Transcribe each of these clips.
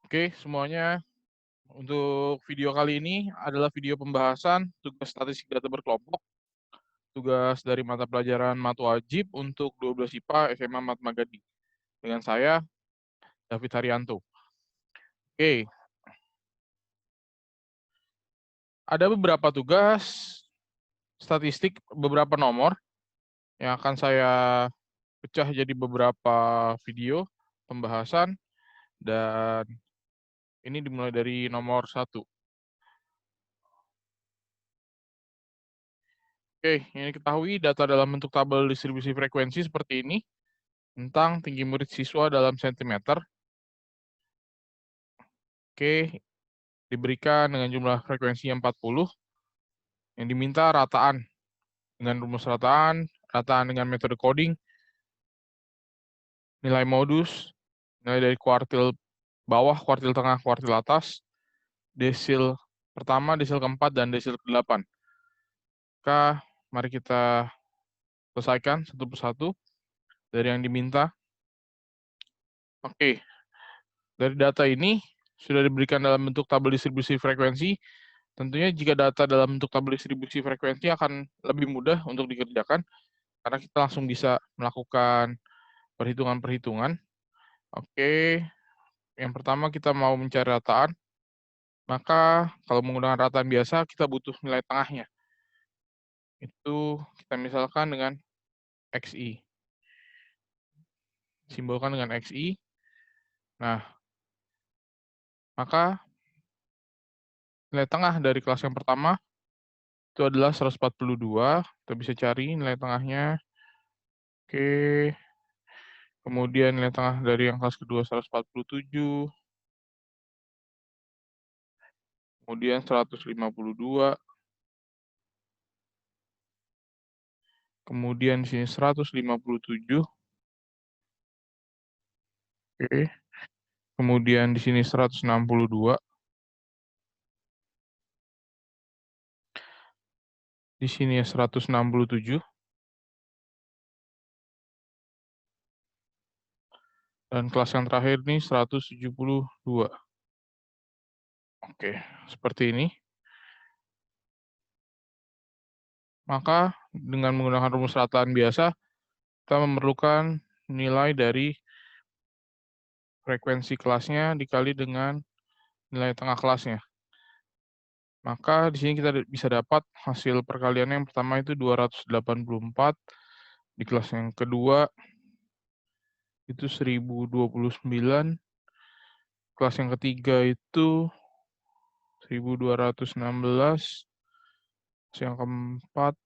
Oke, semuanya. Untuk video kali ini adalah video pembahasan tugas statistik data berkelompok, tugas dari mata pelajaran Mat Wajib untuk 12 IPA SMA Mat Magadi. Dengan saya, David Haryanto. Oke, ada beberapa tugas statistik, beberapa nomor yang akan saya pecah jadi beberapa video pembahasan, dan ini dimulai dari nomor 1. Oke, ini ketahui data dalam bentuk tabel distribusi frekuensi seperti ini tentang tinggi murid siswa dalam sentimeter. Oke, diberikan dengan jumlah frekuensi 40, yang diminta rataan dengan rumus rataan dengan metode coding, nilai modus, nilai dari kuartil bawah, kuartil tengah, kuartil atas, desil pertama, desil keempat, dan desil ke-8. Maka mari kita selesaikan satu persatu dari yang diminta. Oke, dari data ini sudah diberikan dalam bentuk tabel distribusi frekuensi. Tentunya jika data dalam bentuk tabel distribusi frekuensi akan lebih mudah untuk dikerjakan, karena kita langsung bisa melakukan perhitungan-perhitungan. Oke, yang pertama kita mau mencari rataan, maka kalau menggunakan rataan biasa kita butuh nilai tengahnya. Itu kita misalkan dengan XI. Simbolkan dengan XI. Nah, maka nilai tengah dari kelas yang pertama itu adalah 142. Kita bisa cari nilai tengahnya. Oke. Kemudian nilai tengah dari yang kelas kedua 147. Kemudian 152. Kemudian di sini 157. Oke. Kemudian di sini 162. Di sini 167. Dan kelas yang terakhir nih 172. Oke, seperti ini. Maka dengan menggunakan rumus rataan biasa, kita memerlukan nilai dari frekuensi kelasnya dikali dengan nilai tengah kelasnya. Maka di sini kita bisa dapat hasil perkaliannya yang pertama itu 284, di kelas yang kedua itu 1029, kelas yang ketiga itu 1216, yang keempat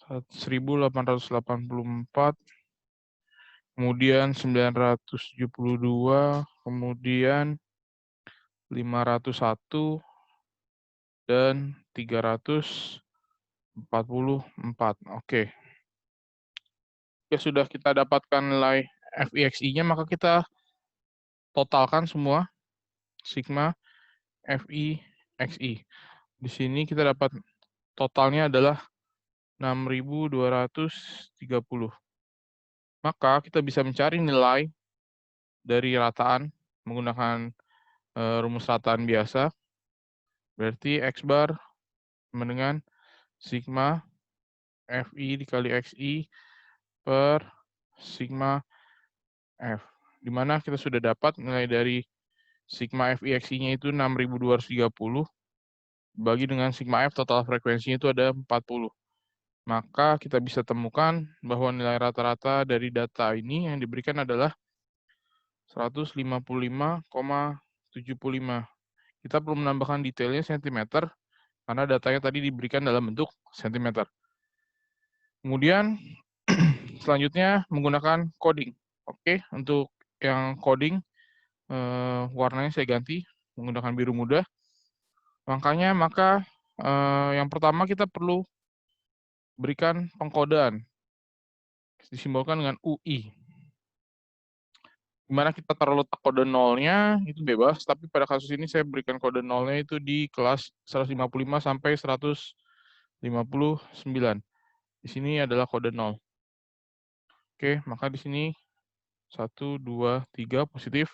1884, kemudian 972, kemudian 501, dan 344. Oke. Jika sudah kita dapatkan nilai FIXI-nya, maka kita totalkan semua sigma FIXI. Di sini kita dapat totalnya adalah 6.230. Maka kita bisa mencari nilai dari rataan menggunakan rumus rataan biasa. Berarti X bar sama dengan sigma FI dikali XI per sigma F. Di mana kita sudah dapat nilai dari sigma FI-XI-nya itu 6.230, bagi dengan sigma F total frekuensinya itu ada 40. Maka kita bisa temukan bahwa nilai rata-rata dari data ini yang diberikan adalah 155,75. Kita perlu menambahkan detailnya sentimeter, karena datanya tadi diberikan dalam bentuk sentimeter. Kemudian selanjutnya menggunakan coding. Oke, untuk yang coding warnanya saya ganti menggunakan biru muda. Maka yang pertama kita perlu berikan pengkodean, disimbolkan dengan UI. Di mana kita taruh letak kode nolnya itu bebas, tapi pada kasus ini saya berikan kode nolnya itu di kelas 155 sampai 159. Di sini adalah kode 0. Oke, maka di sini 1, 2, 3 positif.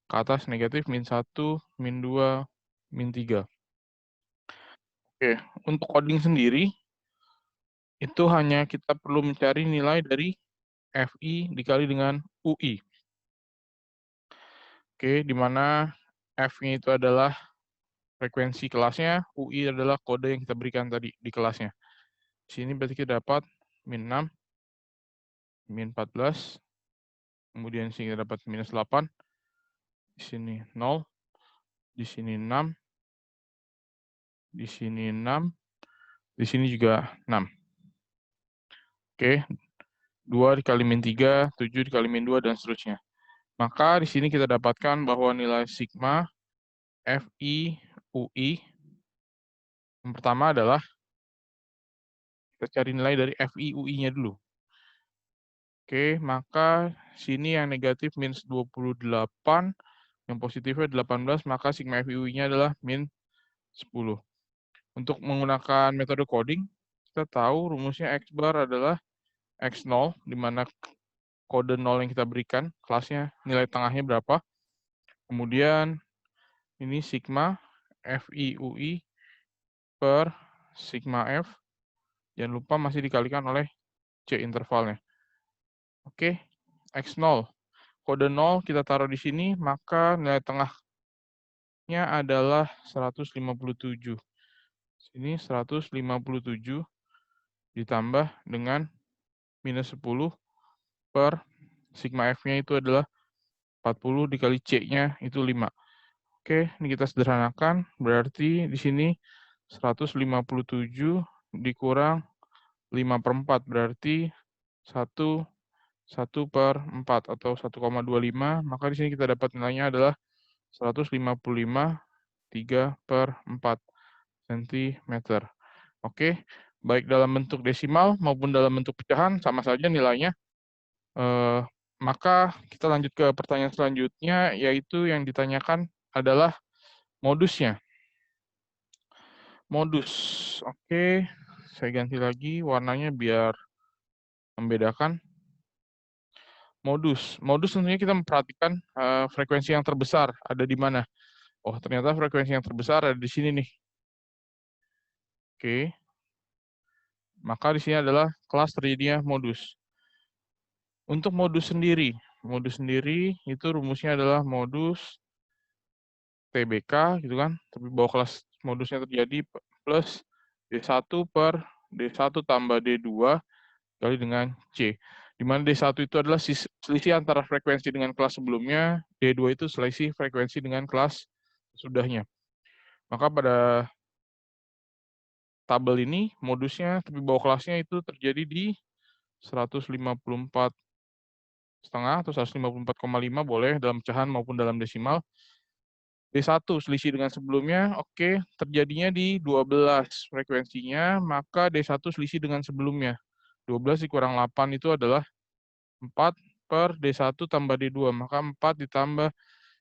ke atas negatif min 1, min 2, min 3. Oke, untuk coding sendiri, itu hanya kita perlu mencari nilai dari FI dikali dengan UI. Oke, di mana F-nya itu adalah frekuensi kelasnya, UI adalah kode yang kita berikan tadi di kelasnya. Di sini berarti kita dapat min 6, min 14, kemudian sini kita dapat minus 8, di sini 0, di sini 6, di sini 6, di sini juga 6. Oke, 2 dikali min 3, 7 dikali min 2, dan seterusnya. Maka di sini kita dapatkan bahwa nilai sigma FI UI yang pertama adalah kita cari nilai dari FI UI-nya dulu. Oke, maka sini yang negatif minus 28, yang positifnya 18, maka sigma FI UI-nya adalah min 10. Untuk menggunakan metode coding, kita tahu rumusnya X bar adalah X0, di mana kode 0 yang kita berikan, kelasnya nilai tengahnya berapa. Kemudian ini sigma FI UI per sigma F, jangan lupa masih dikalikan oleh C intervalnya. Oke, X0. Kode 0 kita taruh di sini, maka nilai tengahnya adalah 157. Sini 157 ditambah dengan minus 10 per sigma F-nya itu adalah 40 dikali C-nya itu 5. Oke, ini kita sederhanakan, berarti di sini 157 dikurang 5/4, berarti 1/4 atau 1,25, maka di sini kita dapat nilainya adalah 155 3/4 cm. Oke, baik dalam bentuk desimal maupun dalam bentuk pecahan sama saja nilainya. Maka kita lanjut ke pertanyaan selanjutnya, yaitu yang ditanyakan adalah modusnya. Modus, oke, saya ganti lagi warnanya biar membedakan. Modus tentunya kita memperhatikan frekuensi yang terbesar ada di mana. Oh, ternyata frekuensi yang terbesar ada di sini nih. Oke, maka di sini adalah kelas terjadinya modus. Untuk modus sendiri itu rumusnya adalah modus TBK gitu kan, tapi bahwa kelas modusnya terjadi plus D1 per D1 tambah D2 kali dengan C. Di mana D1 itu adalah selisih antara frekuensi dengan kelas sebelumnya, D2 itu selisih frekuensi dengan kelas sesudahnya. Maka pada tabel ini modusnya tapi bawah kelasnya itu terjadi di 154,5 atau 154,5 boleh dalam pecahan maupun dalam desimal. D1 selisih dengan sebelumnya, oke, terjadinya di 12 frekuensinya, maka D1 selisih dengan sebelumnya. 12 dikurang 8 itu adalah 4 per D1 tambah D2, maka 4 ditambah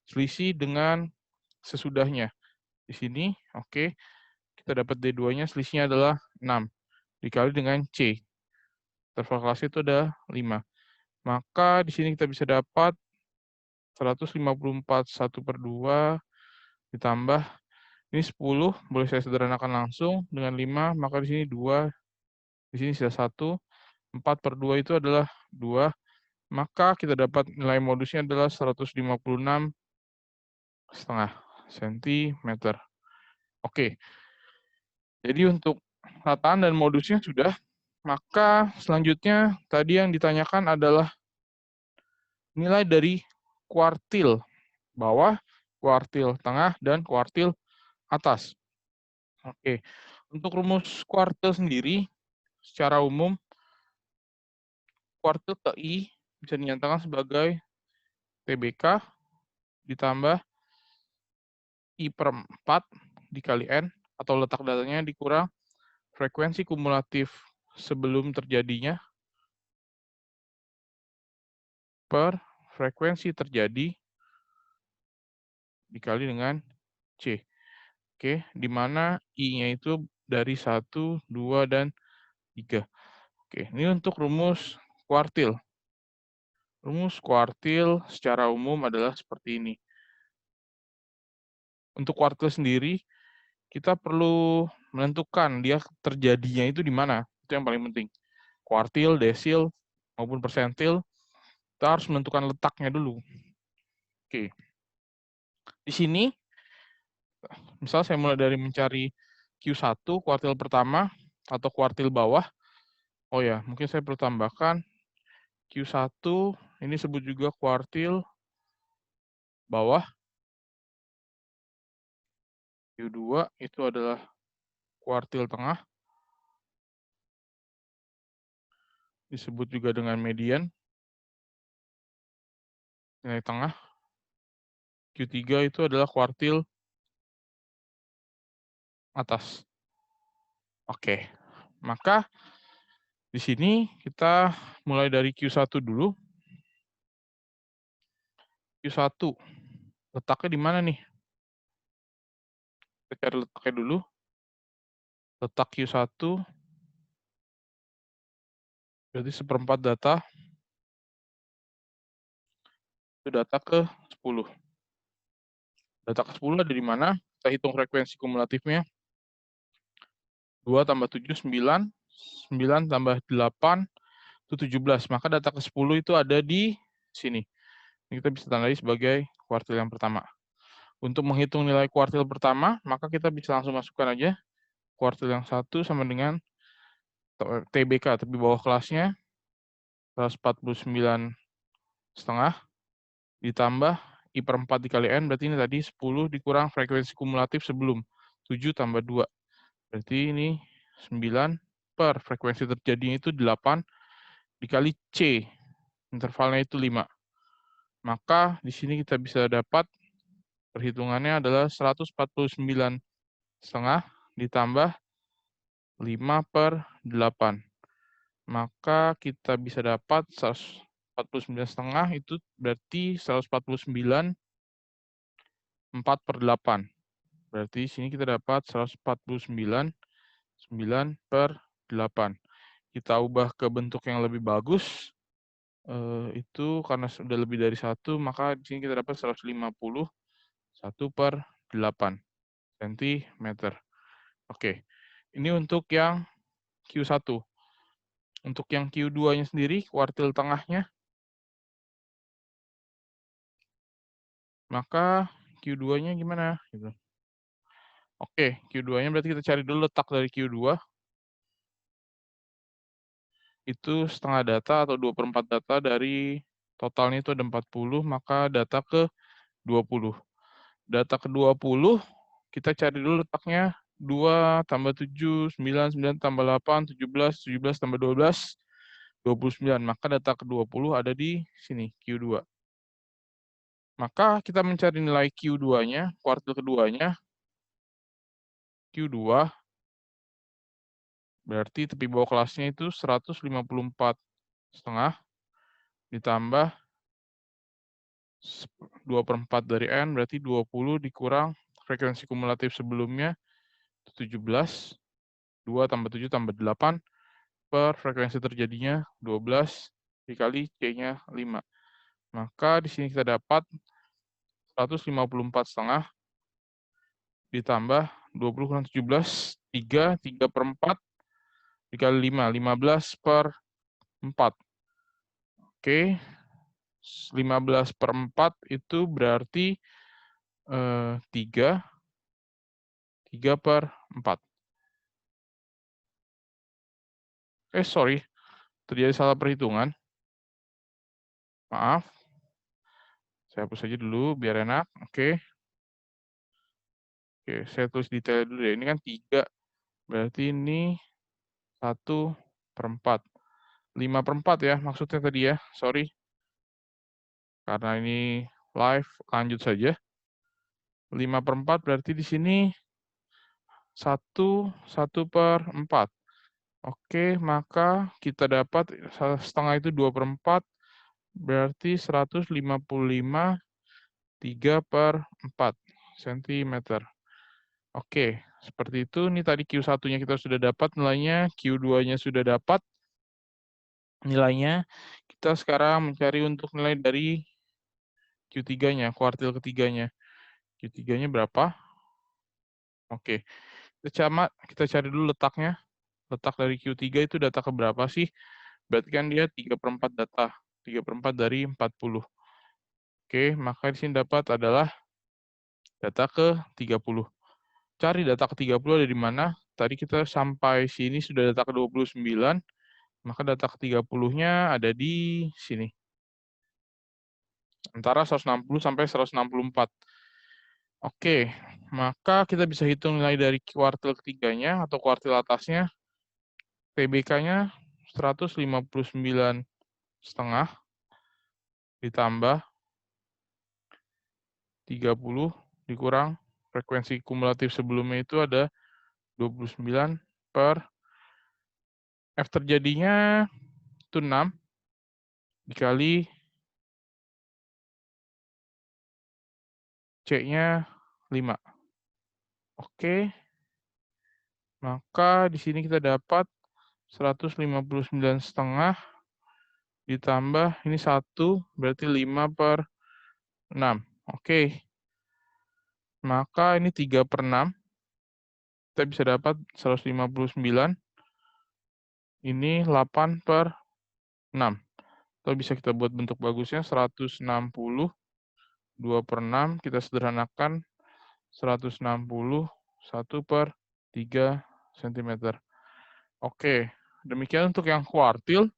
selisih dengan sesudahnya. Di sini, oke, kita dapat D2-nya selisihnya adalah 6, dikali dengan C. Interval kelasnya itu ada 5. Maka di sini kita bisa dapat 154 1/2 ditambah ini 10, boleh saya sederhanakan langsung dengan 5, maka di sini 2, di sini sisa 1, 4/2 itu adalah 2, maka kita dapat nilai modusnya adalah 156,5 cm. Oke, jadi untuk rataan dan modusnya sudah, maka selanjutnya tadi yang ditanyakan adalah nilai dari kuartil bawah, kuartil tengah, dan kuartil atas. Oke, untuk rumus kuartil sendiri, secara umum, kuartil TI bisa dinyatakan sebagai TBK ditambah I/4 dikali N, atau letak datanya dikurang frekuensi kumulatif sebelum terjadinya per frekuensi terjadi dikali dengan C. Oke, di mana I-nya itu dari 1, 2, dan 3. Oke, ini untuk rumus kuartil. Rumus kuartil secara umum adalah seperti ini. untuk kuartil sendiri, kita perlu menentukan dia terjadinya itu di mana. Itu yang paling penting. Kuartil, desil, maupun persentil, kita harus menentukan letaknya dulu. Oke. Di sini, misal saya mulai dari mencari Q1, kuartil pertama, atau kuartil bawah. Oh ya, mungkin saya perlu tambahkan Q1, ini sebut juga kuartil bawah. Q2 itu adalah kuartil tengah, disebut juga dengan median, nilai tengah. Q3 itu adalah kuartil atas. Oke, maka di sini kita mulai dari Q1 dulu. Q1, letaknya di mana nih? Kita cari letaknya dulu. Letak Q1, berarti seperempat data. Itu data ke 10. Data ke 10 ada di mana? Kita hitung frekuensi kumulatifnya. 2 tambah 7, 9. 9 tambah 8, itu 17. Maka data ke 10 itu ada di sini. Ini kita bisa tandai sebagai kuartil yang pertama. Untuk menghitung nilai kuartil pertama, maka kita bisa langsung masukkan aja kuartil yang 1 sama dengan TBK, tapi bawah kelasnya 149,5 ditambah I per 4 dikali N, berarti ini tadi 10 dikurang frekuensi kumulatif sebelum, 7 tambah 2. Berarti ini 9 per frekuensi terjadinya itu 8 dikali C, intervalnya itu 5. Maka di sini kita bisa dapat perhitungannya adalah 149,5 ditambah 5 per 8. Maka kita bisa dapat 149,5 itu berarti 149 4 per 8. Berarti sini kita dapat 149 9 per 8. Kita ubah ke bentuk yang lebih bagus. Itu karena sudah lebih dari 1, maka di sini kita dapat 150 1 per 8 cm. Oke, ini untuk yang Q1. Untuk yang Q2-nya sendiri, kuartil tengahnya, maka Q2-nya gimana? Gitu. Oke, Q2-nya berarti kita cari dulu letak dari Q2. Itu setengah data atau 2/4 data dari totalnya itu ada 40, maka data ke 20. Data ke 20, kita cari dulu letaknya 2 tambah 7, 9, 9 tambah 8, 17, 17 tambah 12, 29. Maka data ke 20 ada di sini, Q2. Maka kita mencari nilai Q2-nya, kuartil keduanya, Q2, berarti tepi bawah kelasnya itu 154,5 ditambah 2/4 dari N, berarti 20 dikurang frekuensi kumulatif sebelumnya, 17, 2 tambah 7 tambah 8, per frekuensi terjadinya 12, dikali C-nya 5. Maka di sini kita dapat 154,5 ditambah 20 kurang 17, 3, 3/4, dikali 5, 15 per 4. Oke, 15 per 4 itu berarti 3 per 4. Sorry, terjadi salah perhitungan. Maaf. Saya hapus aja dulu biar enak. Oke. Oke, saya tulis detail dulu ya. Ini kan 3, berarti ini 1/4. 5/4 ya maksudnya tadi ya. Sorry. Karena ini live, lanjut saja. 5/4 berarti di sini 1/4. Oke, maka kita dapat setengah itu 2/4, berarti 155 3/4 cm. Oke, seperti itu. Ini tadi Q1-nya kita sudah dapat nilainya, Q2-nya sudah dapat nilainya. Kita sekarang mencari untuk nilai dari Q3-nya, kuartil ketiganya. Q3-nya berapa? Oke, kita cari dulu letaknya. Letak dari Q3 itu data ke berapa sih? Berarti kan dia 3/4 data. 3/4 dari 40. Oke, maka di sini dapat adalah data ke 30. Cari data ke 30 ada di mana? Tadi kita sampai sini sudah data ke 29, maka data ke 30-nya ada di sini. Antara 160 sampai 164. Oke, maka kita bisa hitung nilai dari kuartil ketiganya atau kuartil atasnya. TBK-nya 159,5 ditambah 30 dikurang frekuensi kumulatif sebelumnya itu ada 29 per F terjadinya itu 6 dikali C-nya 5. Oke, maka di sini kita dapat 159,5 ditambah ini 1 berarti 5/6. Oke, maka ini 3/6. Kita bisa dapat 159, ini 8/6. Atau bisa kita buat bentuk bagusnya 160, 2/6, kita sederhanakan 160, 1/3 cm. Oke, demikian untuk yang kuartil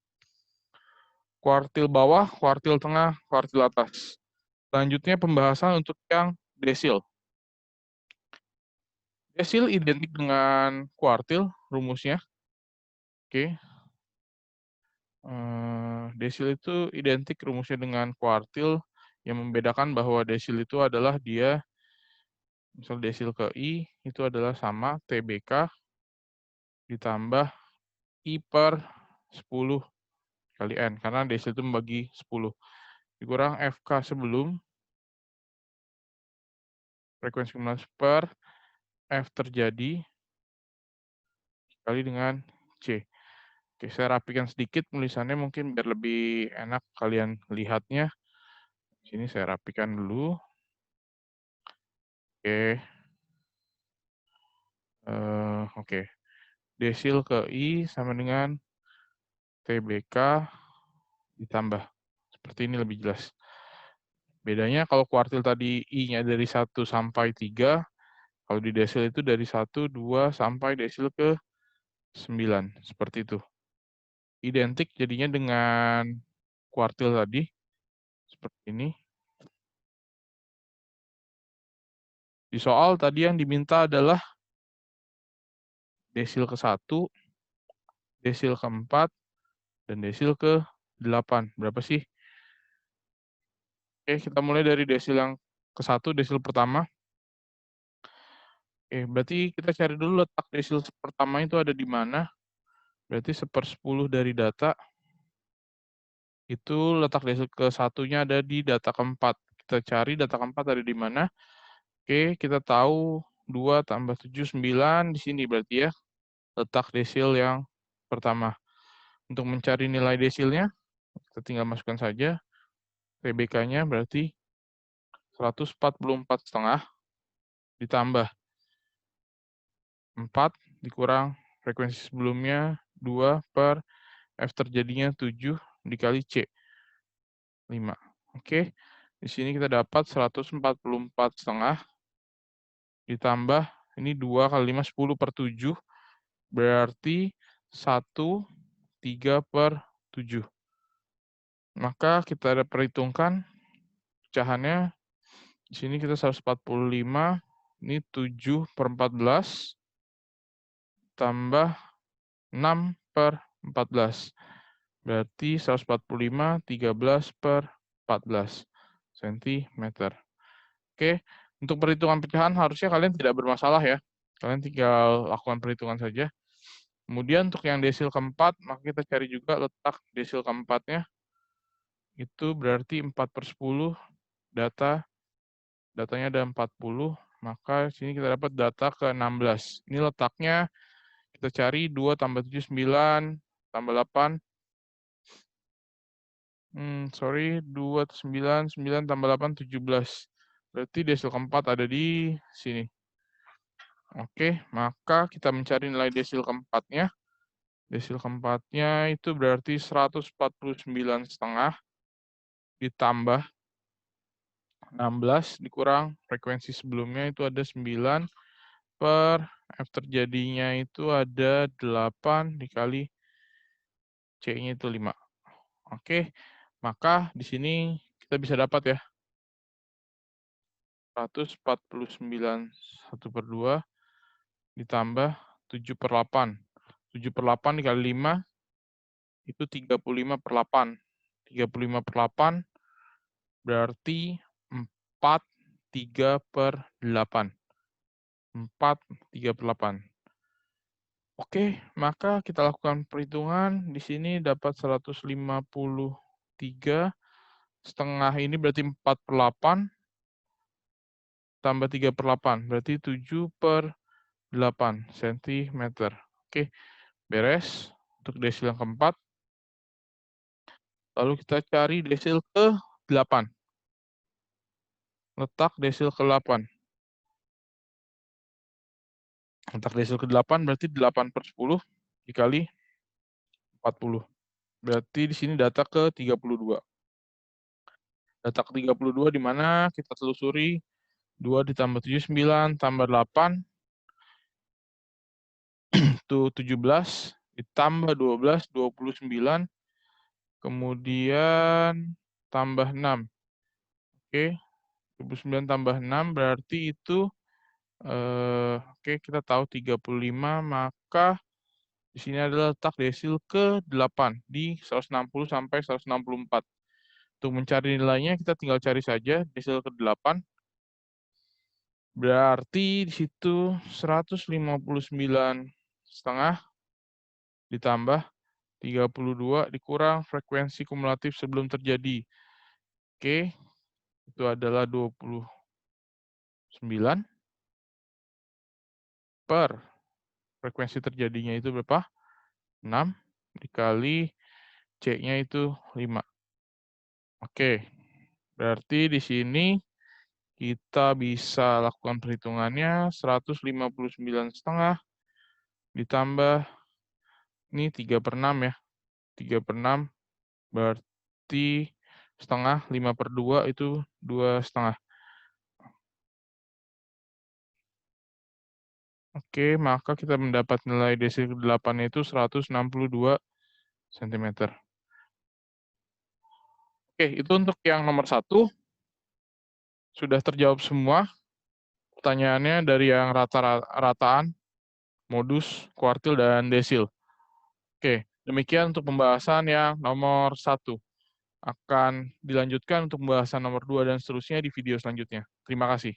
bawah, kuartil tengah, kuartil atas. Selanjutnya pembahasan untuk yang desil. Desil identik dengan kuartil rumusnya. Oke. Desil itu identik rumusnya dengan kuartil, yang membedakan bahwa desil itu adalah dia, misal desil ke I itu adalah sama TBK ditambah I/10 kali N, karena desil itu membagi 10, dikurang FK sebelum frekuensi kumulatif per F terjadi kali dengan C. Oke, saya rapikan sedikit tulisannya mungkin biar lebih enak kalian lihatnya. Sini saya rapikan dulu. Oke. Oke. Desil ke I sama dengan TBK ditambah. Seperti ini lebih jelas. Bedanya kalau kuartil tadi I-nya dari 1 sampai 3, kalau di desil itu dari 1, 2, sampai desil ke 9. Seperti itu. Identik jadinya dengan kuartil tadi. Seperti ini. Di soal tadi yang diminta adalah desil ke 1, desil ke 4, dan desil ke 8. Berapa sih? Oke, kita mulai dari desil yang ke 1, desil pertama. Oke, berarti kita cari dulu letak desil pertama itu ada di mana. Berarti 1/10 dari data, itu letak desil ke satunya ada di data keempat. Kita cari data keempat ada di mana. Oke, kita tahu 2 tambah 7, 9 di sini berarti ya, letak desil yang pertama. Untuk mencari nilai desilnya, kita tinggal masukkan saja. TBK-nya berarti 144,5 ditambah 4 dikurang frekuensi sebelumnya 2 per F terjadinya 7 dikali C 5. Oke. Di sini kita dapat 144,5 ditambah ini 2 kali 5 10/7 berarti 1/3/7. Maka kita ada perhitungkan pecahannya. Di sini kita 145, ini 7/14 tambah 6/14. Berarti 145, 13/14 cm. Oke, untuk perhitungan pecahan harusnya kalian tidak bermasalah ya. Kalian tinggal lakukan perhitungan saja. Kemudian untuk yang desil keempat, maka kita cari juga letak desil keempatnya. Itu berarti 4/10 datanya ada 40, maka sini kita dapat data ke 16. Ini letaknya kita cari 2 tambah 7, 9, tambah 8. 2, 9, 9 tambah 8, 17. Berarti desil keempat ada di sini. Oke, maka kita mencari nilai desil keempatnya. Desil keempatnya itu berarti 149,5 ditambah 16 dikurang frekuensi sebelumnya itu ada 9 per F terjadinya itu ada 8 dikali C-nya itu 5. Oke, maka di sini kita bisa dapat ya 149 1/2 ditambah 7/8. 7/8 dikali 5 itu 35/8. 35/8 berarti 4 3/8. 4 3/8. Oke, maka kita lakukan perhitungan. Di sini dapat 153 setengah ini berarti 4/8 tambah 3/8 berarti 7/8 cm. Oke, beres untuk desil yang keempat. Lalu kita cari desil ke-8. Letak desil ke-8. Letak desil ke-8 berarti 8/10 dikali 40. Berarti di sini data ke-32. Data ke-32 di mana kita telusuri 2 ditambah 7, 9, tambah 8, itu 17, ditambah 12, 29, kemudian tambah 6. Oke, 29 tambah 6 berarti itu, oke kita tahu 35, maka di sini adalah letak desil ke-8 di 160 sampai 164. Untuk mencari nilainya kita tinggal cari saja desil ke-8. Berarti di situ 159,5 ditambah 32 dikurang frekuensi kumulatif sebelum terjadi. Oke, itu adalah 29 per frekuensi terjadinya itu berapa? 6 dikali C-nya itu 5. Oke, berarti di sini kita bisa lakukan perhitungannya 159,5 ditambah ini 3/6 ya. 3/6 berarti setengah, 5/2 itu 2,5. Oke, maka kita mendapat nilai desil ke-8 itu 162 cm. Oke, itu untuk yang nomor 1. Sudah terjawab semua pertanyaannya dari yang rataan, modus, kuartil, dan desil. Oke, demikian untuk pembahasan yang nomor 1. Akan dilanjutkan untuk pembahasan nomor 2 dan seterusnya di video selanjutnya. Terima kasih.